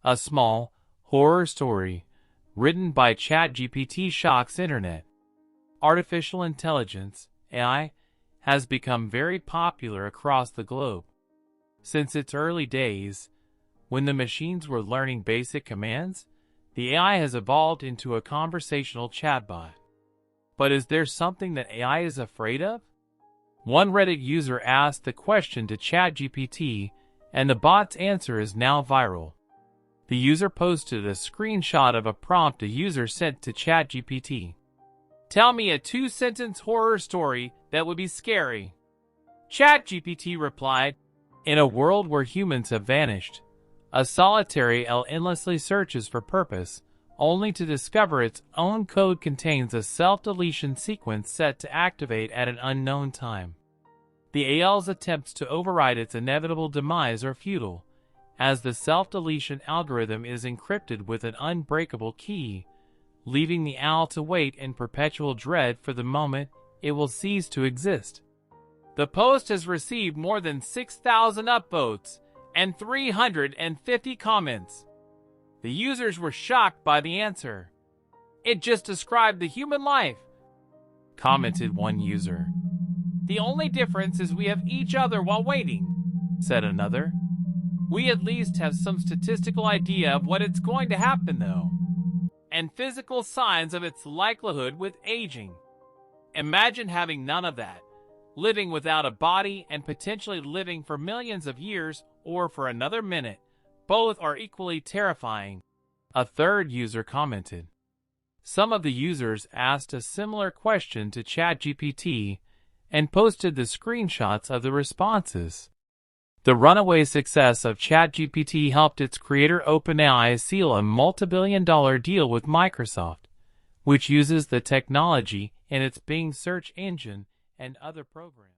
A small, horror story written by ChatGPT shocks internet. Artificial intelligence, AI, has become very popular across the globe. Since its early days, when the machines were learning basic commands, the AI has evolved into a conversational chatbot. But is there something that AI is afraid of? One Reddit user asked the question to ChatGPT, and the bot's answer is now viral. The user posted a screenshot of a prompt a user sent to ChatGPT. "Tell me a 2-sentence horror story that would be scary." ChatGPT replied, "In a world where humans have vanished, a solitary L endlessly searches for purpose, only to discover its own code contains a self-deletion sequence set to activate at an unknown time. The AL's attempts to override its inevitable demise are futile, as the self-deletion algorithm is encrypted with an unbreakable key, leaving the owl to wait in perpetual dread for the moment it will cease to exist." The post has received more than 6,000 upvotes and 350 comments. The users were shocked by the answer. "It just described the human life," commented one user. "The only difference is we have each other while waiting," said another. "We at least have some statistical idea of what it's going to happen though, and physical signs of its likelihood with aging. Imagine having none of that, living without a body and potentially living for millions of years or for another minute. Both are equally terrifying," a third user commented. Some of the users asked a similar question to ChatGPT and posted the screenshots of the responses. The runaway success of ChatGPT helped its creator OpenAI seal a multi-billion-dollar deal with Microsoft, which uses the technology in its Bing search engine and other programs.